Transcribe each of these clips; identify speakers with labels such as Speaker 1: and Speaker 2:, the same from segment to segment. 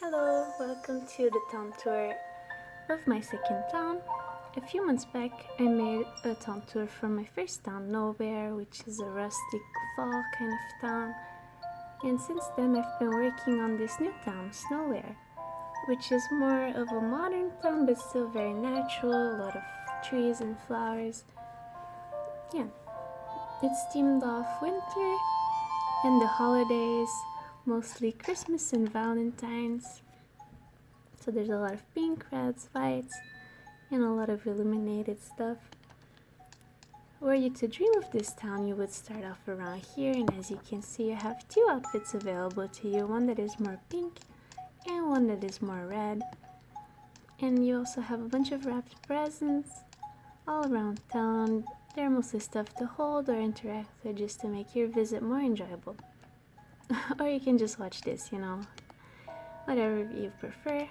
Speaker 1: Hello, welcome to the town tour of my second town. A few months back, I made a town tour for my first town, Snowhere, which is a rustic fall kind of town. And since then, I've been working on this new town, Snowhere, which is more of a modern town but still very natural, a lot of trees and flowers. Yeah, it's themed off winter and the holidays, mostly Christmas and Valentine's. So there's a lot of pink, reds, whites, and a lot of illuminated stuff. Were you to dream of this town, you would start off around here, and as you can see, you have two outfits available to you, one that is more pink and one that is more red. And you also have a bunch of wrapped presents all around town. They're mostly stuff to hold or interact with just to make your visit more enjoyable. Or you can just watch this, whatever you prefer.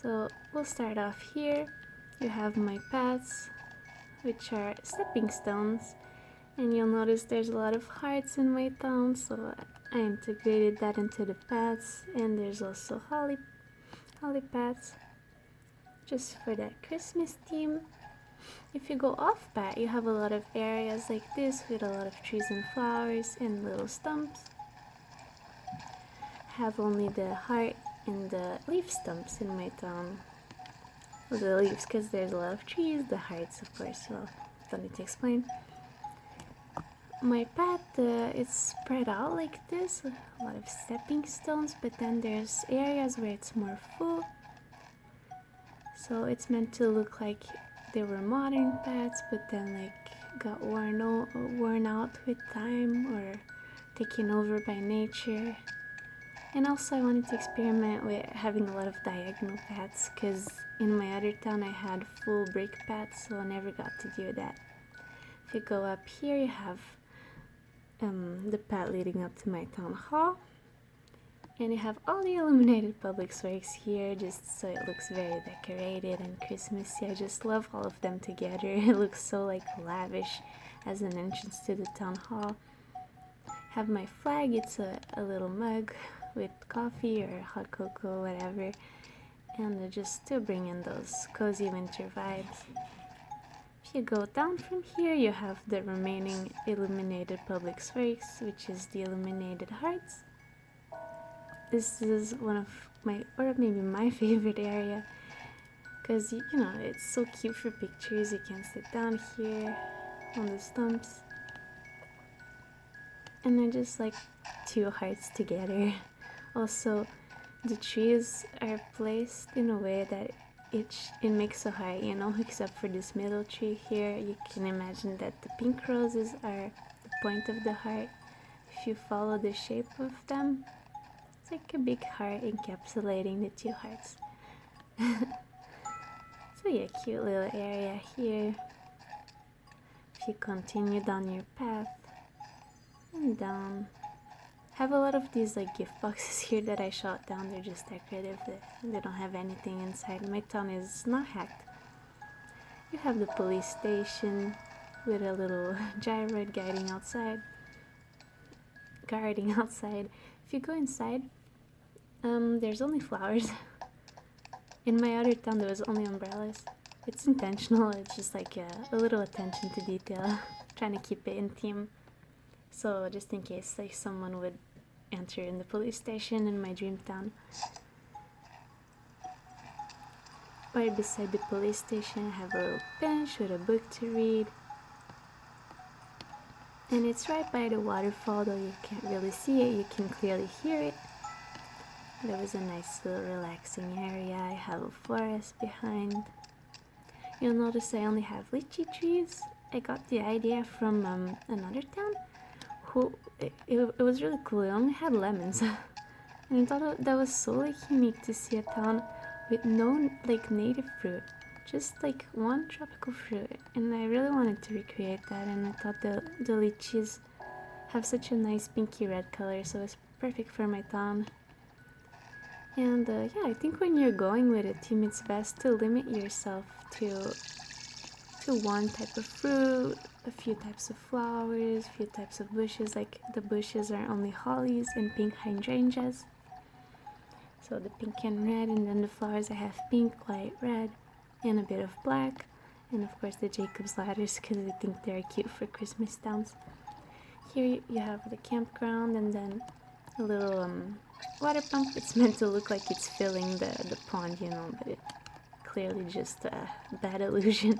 Speaker 1: So we'll start off here. You have my paths, which are stepping stones, and you'll notice there's a lot of hearts in my town, so I integrated that into the paths. And there's also holly paths, just for that Christmas theme. If you go off path, you have a lot of areas like this with a lot of trees and flowers and little stumps. Have only the heart and the leaf stumps in my town. Well, the leaves, because there's a lot of trees. The hearts, of course, don't need to explain. My path, it's spread out like this, a lot of stepping stones, but then there's areas where it's more full. So it's meant to look like they were modern paths, but then got worn out with time or taken over by nature. And also I wanted to experiment with having a lot of diagonal paths, because in my other town I had full brick paths, so I never got to do that. If you go up here, you have the path leading up to my town hall, and you have all the illuminated public works here, just so it looks very decorated and Christmassy. I just love all of them together. It looks so lavish as an entrance to the town hall. Have my flag. It's a little mug with coffee or hot cocoa, whatever, and just to bring in those cozy winter vibes. If you go down from here, you have the remaining illuminated public works, which is the illuminated hearts. This is one of my, or maybe my favorite area, because it's so cute for pictures. You can sit down here on the stumps, and they're just like two hearts together. Also, the trees are placed in a way that it makes a heart, except for this middle tree here. You can imagine that the pink roses are the point of the heart. If you follow the shape of them, it's like a big heart encapsulating the two hearts. So yeah, cute little area here. If you continue down your path and down, have a lot of these gift boxes here that I shot down. They're just decorative. They don't have anything inside. My town is not hacked. You have the police station with a little gyroid guarding outside. If you go inside, there's only flowers. In my other town, there was only umbrellas. It's intentional. It's just a little attention to detail, trying to keep it in theme. So just in case someone would enter in the police station in my dream town. Right beside the police station, I have a little bench with a book to read. And it's right by the waterfall, though you can't really see it, you can clearly hear it. There was a nice little relaxing area. I have a forest behind. You'll notice I only have lychee trees. I got the idea from another town. It was really cool. It only had lemons. And I thought that was so unique to see a town with no native fruit, just one tropical fruit. And I really wanted to recreate that, and I thought the lychees have such a nice pinky red color, so it's perfect for my town. And yeah, I think when you're going with a team, it's best to limit yourself to one type of fruit, a few types of flowers, a few types of bushes. The bushes are only hollies and pink hydrangeas. So the pink and red, and then the flowers I have pink, white, red, and a bit of black. And of course the Jacob's ladders, because I think they're cute for Christmas stamps. Here you have the campground, and then a little water pump. It's meant to look like it's filling the pond, you know, but it clearly just a bad illusion.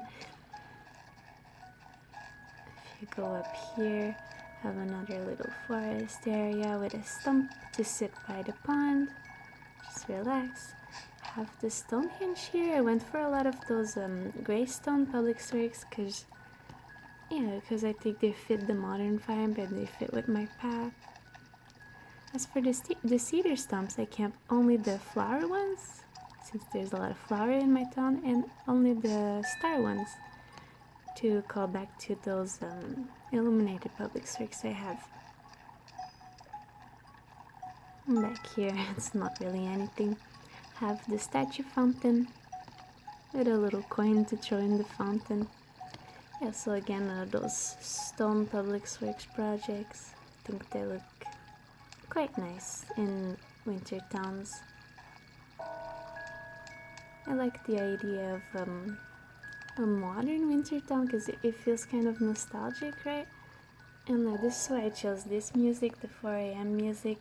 Speaker 1: If you go up here, have another little forest area with a stump to sit by the pond. Just relax. Have the Stonehenge here. I went for a lot of those gray stone public works because I think they fit the modern vibe and they fit with my path. As for the cedar stumps, I kept only the flower ones, since there's a lot of flower in my town, and only the star ones to call back to those illuminated public works I have. Back here, it's not really anything. Have the statue fountain with a little coin to throw in the fountain. Yeah, so again, those stone public works projects, I think they look quite nice in winter towns. I like the idea of a modern winter town because it feels kind of nostalgic, right? And this is why I chose this music, the 4 a.m. music.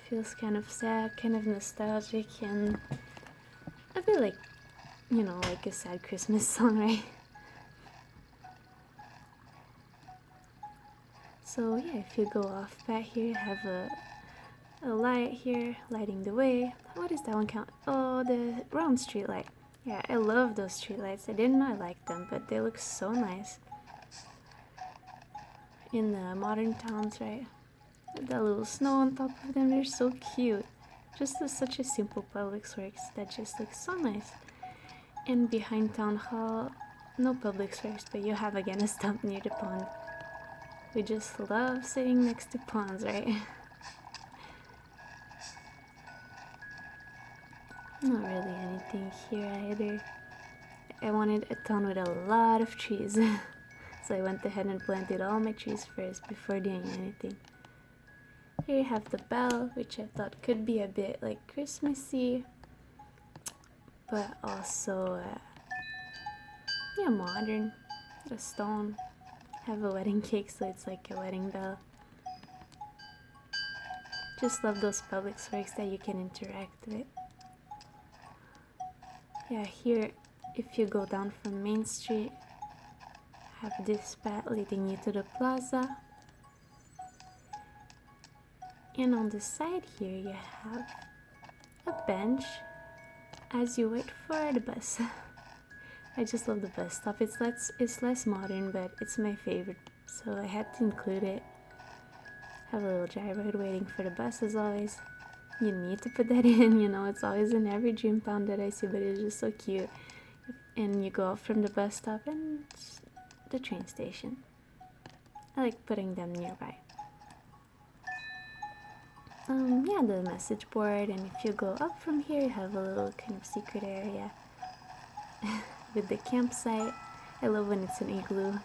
Speaker 1: Feels kind of sad, kind of nostalgic, and a bit like, you know, like a sad Christmas song, right? So yeah, if you go off back here, you have a light here lighting the way. What is that one count? Oh, the round street light. Yeah, I love those street lights. I didn't know I liked them, but they look so nice in the modern towns, right? That little snow on top of them, they're so cute. Just such a simple public works that just looks so nice. And behind town hall, no public works, but you have again a stump near the pond. We just love sitting next to ponds, right? Not really anything here either. I wanted a town with a lot of trees. So I went ahead and planted all my trees first before doing anything. Here you have the bell, which I thought could be a bit like Christmassy, but also modern. A stone. Have a wedding cake, so it's like a wedding bell. Just love those public works that you can interact with. Yeah, here, if you go down from Main Street, have this path leading you to the Plaza. And on the side here, you have a bench as you wait for the bus. I just love the bus stop. It's less modern, but it's my favorite, so I had to include it. Have a little gyroid waiting for the bus as always. You need to put that in, you know, it's always in every dream town that I see, but it's just so cute. And you go out from the bus stop and the train station. I like putting them nearby. Yeah, the message board, and if you go up from here, you have a little kind of secret area with the campsite. I love when it's an igloo,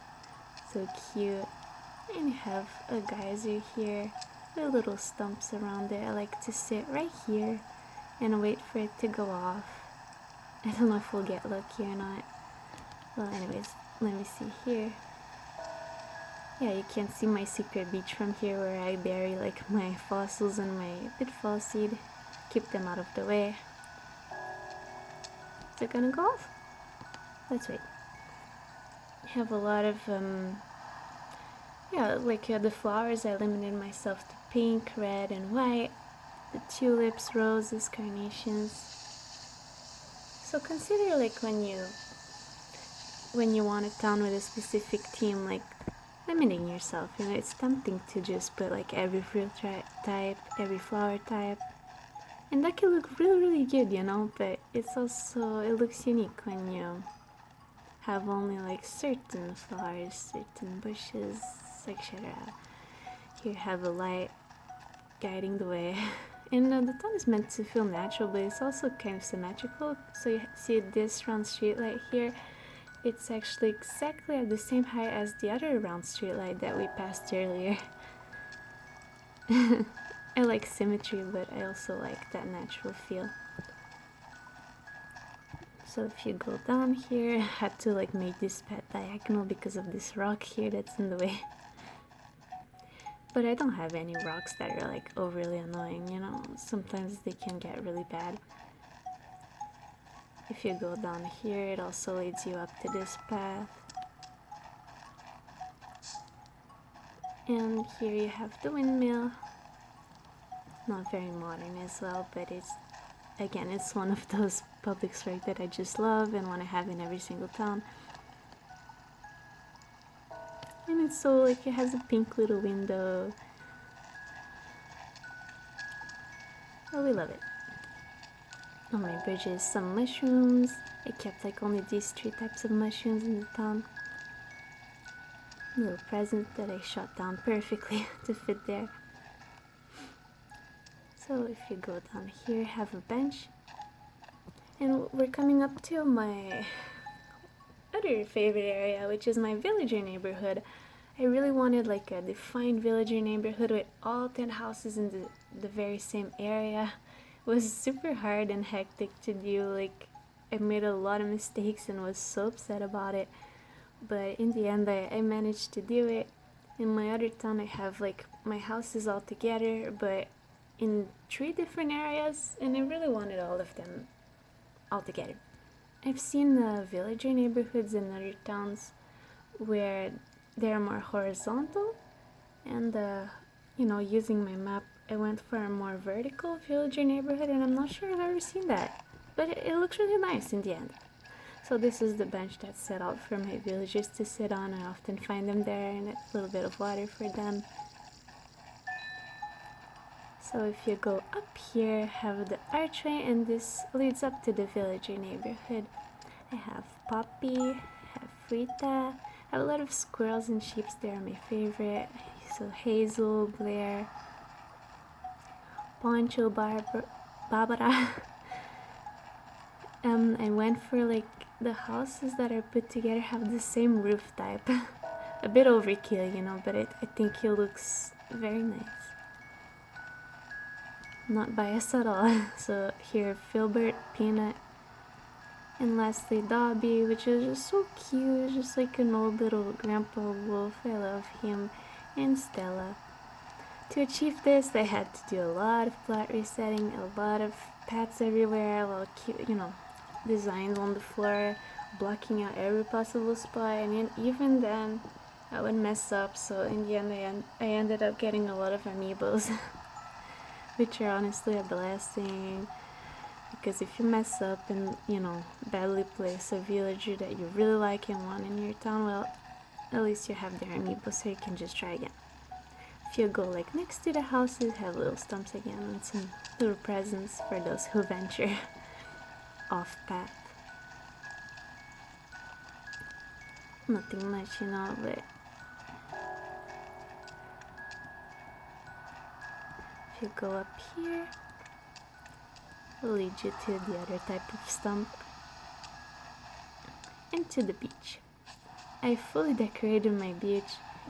Speaker 1: so cute. And you have a geyser here with little stumps around it. I like to sit right here and wait for it to go off. I don't know if we'll get lucky or not. Well, anyways, let me see here. Yeah, you can see my secret beach from here where I bury like my fossils and my pitfall seed. Keep them out of the way. Is it gonna go off? Let's wait. I have a lot of the flowers. I limited myself to pink, red, and white. The tulips, roses, carnations. So consider like when you want a town with a specific theme, like limiting yourself. You know, it's tempting to just put like every fruit type, every flower type, and that can look really, really good, you know. But it's also, it looks unique when you have only like certain flowers, certain bushes, etc. Here you have a light guiding the way. And the town is meant to feel natural, but it's also kind of symmetrical. So you see this round street light here. It's actually exactly at the same height as the other round street light that we passed earlier. I like symmetry, but I also like that natural feel. So if you go down here, I had to like make this path diagonal because of this rock here that's in the way. But I don't have any rocks that are like overly annoying, you know, sometimes they can get really bad. If you go down here, it also leads you up to this path. And here you have the windmill. Not very modern as well, but it's, again, it's one of those public strikes that I just love and want to have in every single town. And it's so like, it has a pink little window. Oh, we love it. On my bridges, some mushrooms. I kept like only these 3 types of mushrooms in the town. A little present that I shot down perfectly to fit there. So if you go down here, have a bench. And we're coming up to my other favorite area, which is my villager neighborhood. I really wanted like a defined villager neighborhood with all 10 houses in the very same area. It was super hard and hectic to do. Like, I made a lot of mistakes and was so upset about it. But in the end, I managed to do it. In my other town, I have like my houses all together, but in 3 different areas, and I really wanted all of them all together. I've seen villager neighborhoods in other towns where they're more horizontal, and you know, using my map, I went for a more vertical villager neighborhood, and I'm not sure I've ever seen that, but it looks really nice in the end. So this is the bench that's set out for my villagers to sit on. I often find them there, and a little bit of water for them. So if you go up here, have the archway, and this leads up to the villager neighborhood. I have Poppy, I have Rita, I have a lot of squirrels and sheep, they're my favorite. So Hazel, Blair, Poncho, Barbara. I went for like the houses that are put together have the same roof type. A bit overkill, you know, but I think it looks very nice. Not biased at all. So here, Filbert, Peanut, and lastly Dobby, which is just so cute, just like an old little grandpa wolf. I love him. And Stella. To achieve this, they had to do a lot of plot resetting, a lot of paths everywhere, a lot of cute, you know, designs on the floor, blocking out every possible spot, and even then I would mess up. So in the end, I ended up getting a lot of amiibos, which are honestly a blessing, because if you mess up and, you know, badly place a villager that you really like and want in your town, well, at least you have their amiibo, so you can just try again. If you go like next to the houses, have little stumps again and some little presents for those who venture off path. Nothing much, you know, but if you go up here, it'll lead you to the other type of stump and to the beach. I fully decorated my beach.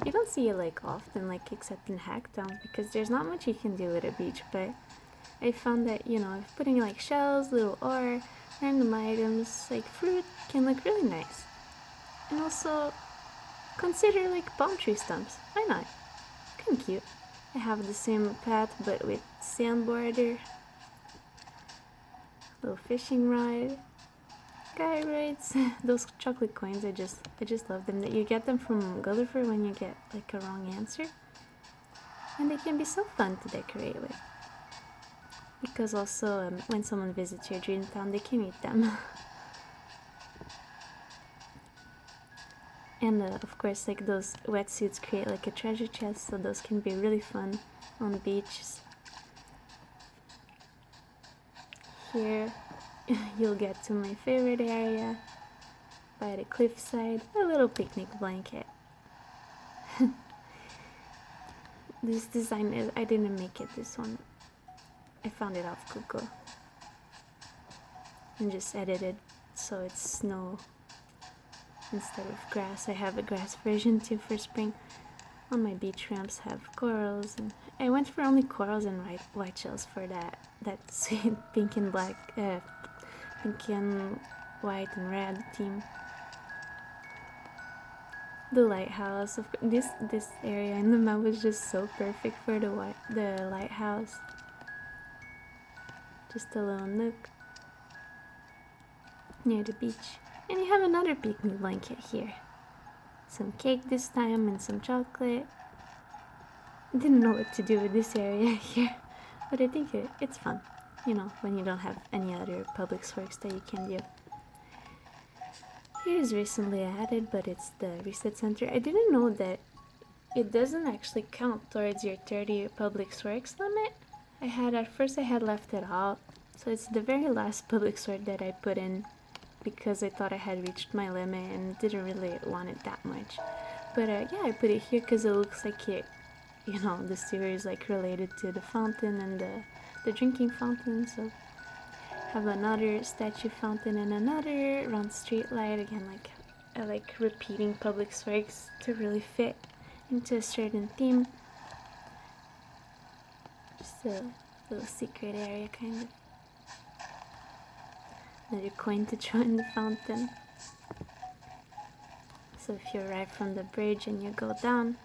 Speaker 1: You don't see it like often, like except in Hacktown, because there's not much you can do with a beach, but I found that, you know, putting like shells, little ore, random items, like fruit, can look really nice. And also, consider like palm tree stumps. Why not? Kinda cute. I have the same path but with sand border. Little fishing rod. Gyroids. Those chocolate coins, I just love them. That you get them from Gulliver when you get like a wrong answer. And they can be so fun to decorate with. Because also, when someone visits your dream town, they can eat them. And of course, like those wetsuits create like a treasure chest, so those can be really fun on beaches. Here, you'll get to my favorite area, by the cliffside, a little picnic blanket. This design is, I didn't make it, this one. I found it off Google. And just edited so it's snow instead of grass. I have a grass version too for spring. on my beach ramps have corals, and I went for only corals and white shells for that sweet pink and black, pink and white and red theme. The lighthouse. This area in the map was just so perfect for the lighthouse. Just a little nook near the beach, and you have another picnic blanket here. Some cake this time and some chocolate. Didn't know what to do with this area here, but I think it's fun. You know, when you don't have any other public works that you can do. Here's recently added, but it's the reset center. I didn't know that it doesn't actually count towards your 30 public works limit. At first I had left it out, so it's the very last public work that I put in because I thought I had reached my limit and didn't really want it that much. But yeah, I put it here because it looks like it, you know, the sewer is like related to the fountain and the drinking fountain, so have another statue fountain and another round street light. Again, like I like repeating public works to really fit into a certain theme. Just a little secret area, kind of. Another coin to throw in the fountain. So if you arrive from the bridge and you go down,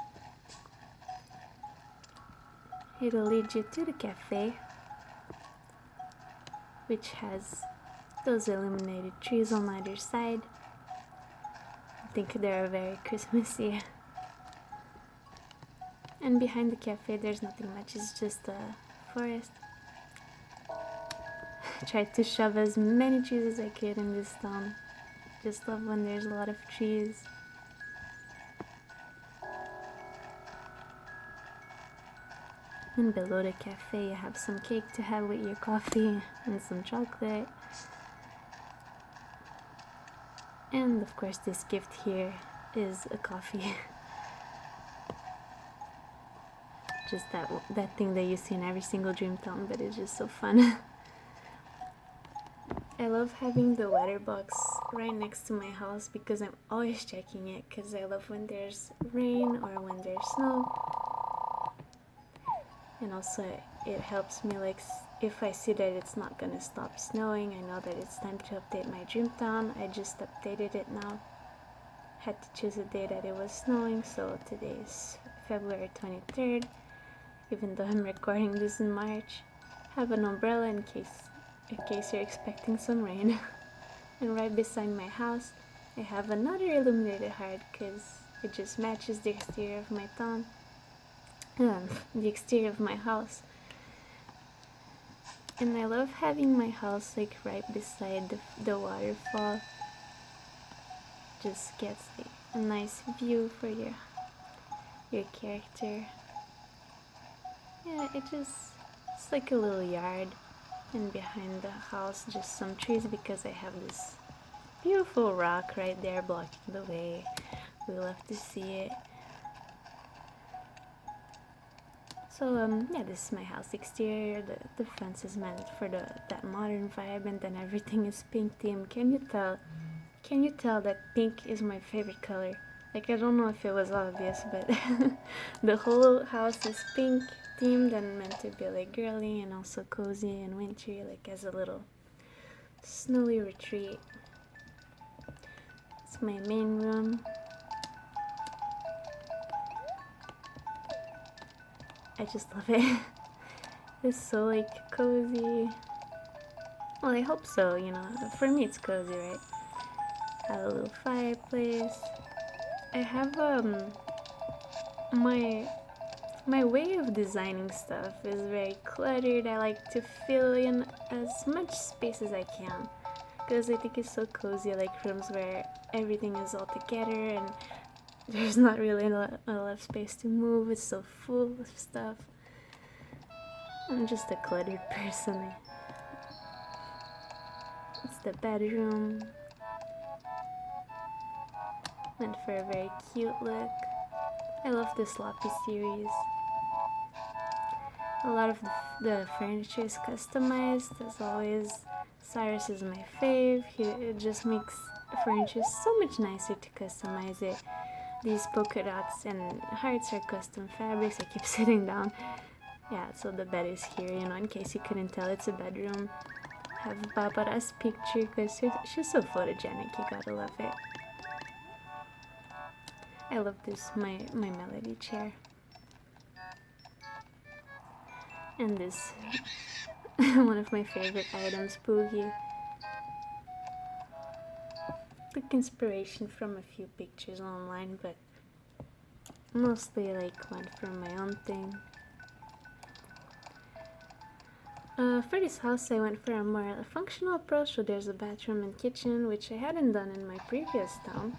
Speaker 1: it'll lead you to the cafe, which has those illuminated trees on either side. I think they're very Christmassy. And behind the cafe there's nothing much, it's just a forest. I tried to shove as many trees as I could in this town. Just love when there's a lot of trees. And below the cafe you have some cake to have with your coffee and some chocolate. And of course this gift here is a coffee. Just that thing that you see in every single dream town, but it's just so fun. I love having the weather box right next to my house because I'm always checking it, because I love when there's rain or when there's snow. And also it helps me, like if I see that it's not gonna stop snowing, I know that it's time to update my dream town. I just updated it now. Had to choose a day that it was snowing, so today is February 23rd, even though I'm recording this in March. Have an umbrella in case you're expecting some rain. And right beside my house I have another illuminated heart because it just matches the exterior of my town, the exterior of my house. And I love having my house like right beside the waterfall. Just gets like a nice view for your character. Yeah, it's like a little yard, and behind the house just some trees because I have this beautiful rock right there blocking the way. We love to see it. So yeah, this is my house exterior. The fence is meant for that modern vibe, and then everything is pink theme. Can you tell that pink is my favorite color? Like, I don't know if it was obvious, but the whole house is pink themed and meant to be like girly and also cozy and wintry, like as a little snowy retreat. It's my main room. I just love it. It's so like cozy. Well, I hope so, you know. For me it's cozy, right? Have a little fireplace. I have my way of designing stuff is very cluttered. I like to fill in as much space as I can because I think it's so cozy. I like rooms where everything is all together and there's not really a lot of space to move. It's so full of stuff. I'm just a cluttered person. It's the bedroom. Went for a very cute look. I love the sloppy series. A lot of the furniture is customized, as always. Cyrus is my fave. It just makes furniture so much nicer to customize it. These polka dots and hearts are custom fabrics. I keep sitting down. Yeah, so the bed is here, you know, in case you couldn't tell, it's a bedroom. Have Barbara's picture because she's so photogenic, you gotta love it. I love this, my melody chair. And this, one of my favorite items, Boogie. Took inspiration from a few pictures online, but mostly like went from my own thing. For this house, I went for a more functional approach, so there's a bathroom and kitchen, which I hadn't done in my previous town.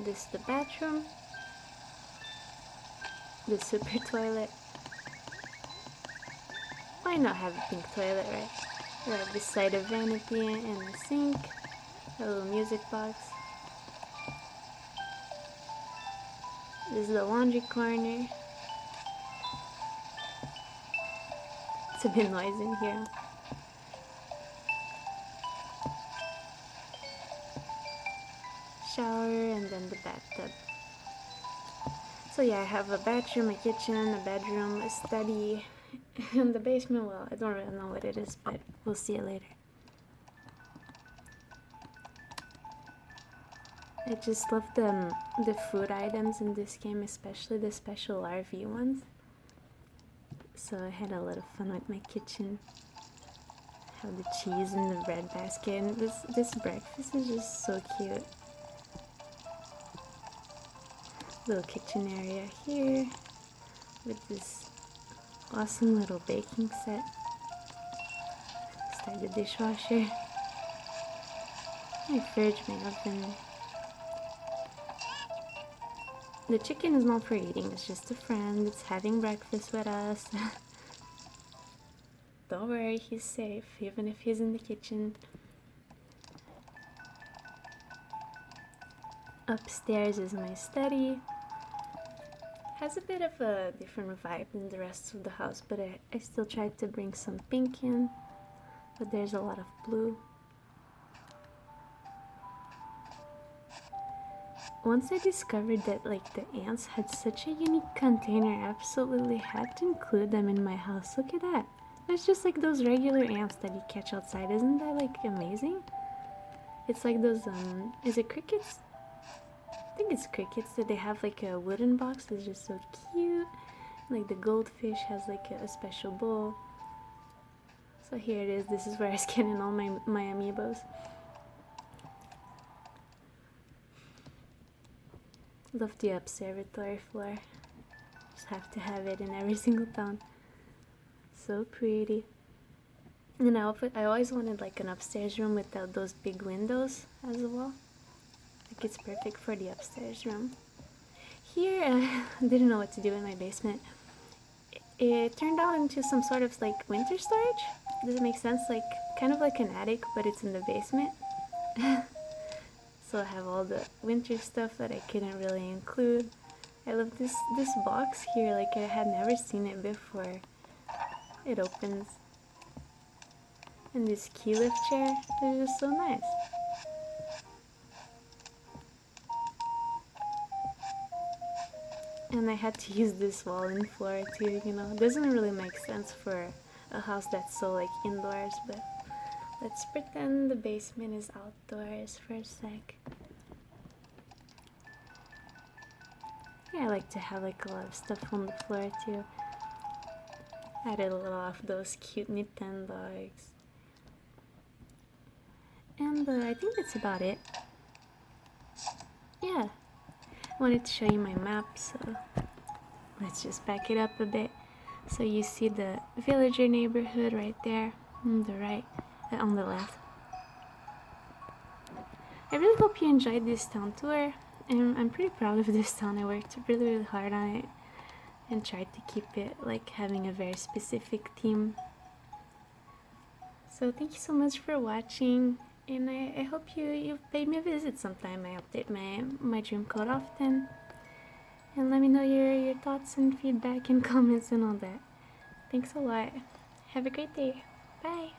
Speaker 1: This is the bathroom, the super toilet. Why not have a pink toilet, right? Right beside a vanity and a sink, a little music box. This is the laundry corner. It's a bit noisy in here. Shower and then the bathtub. So yeah, I have a bathroom, a kitchen, a bedroom, a study, and the basement. Well, I don't really know what it is, but we'll see it later. I just love the food items in this game, especially the special RV ones. So I had a lot of fun with my kitchen. Have the cheese in the bread basket, and this breakfast is just so cute. Little kitchen area here with this awesome little baking set. Start the dishwasher. My fridge, my oven. The chicken is not for eating, it's just a friend. It's having breakfast with us. Don't worry, he's safe, even if he's in the kitchen. Upstairs is my study. Has a bit of a different vibe than the rest of the house, but I still tried to bring some pink in. But there's a lot of blue. Once I discovered that like the ants had such a unique container, I absolutely had to include them in my house. Look at that. It's just like those regular ants that you catch outside. Isn't that like amazing? It's like those, is it crickets? I think it's crickets that they have like a wooden box that's just so cute. Like the goldfish has like a special bowl. So here it is. This is where I scan in all my amiibos. Love the observatory floor. Just have to have it in every single town. So pretty. And I always wanted like an upstairs room without those big windows as well. Like it's perfect for the upstairs room. Here, I didn't know what to do in my basement. It turned out into some sort of like winter storage. Does it make sense? Like kind of like an attic, but it's in the basement. So I have all the winter stuff that I couldn't really include. I love this box here, like I had never seen it before. It opens. And this key lift chair is just so nice. And I had to use this wall and floor too, you know. It doesn't really make sense for a house that's so like indoors, but let's pretend the basement is outdoors for a sec. Yeah, I like to have like a lot of stuff on the floor too. Added a little of those cute Nintendogs. And I think that's about it. Yeah, I wanted to show you my map, so let's just back it up a bit. So you see the villager neighborhood right there on the right, on the left. I really hope you enjoyed this town tour. I'm pretty proud of this town. I worked really hard on it and tried to keep it like having a very specific theme. So thank you so much for watching, and I hope you pay me a visit sometime. I update my dream code often, and let me know your thoughts and feedback and comments and all that. Thanks a lot. Have a great day. Bye.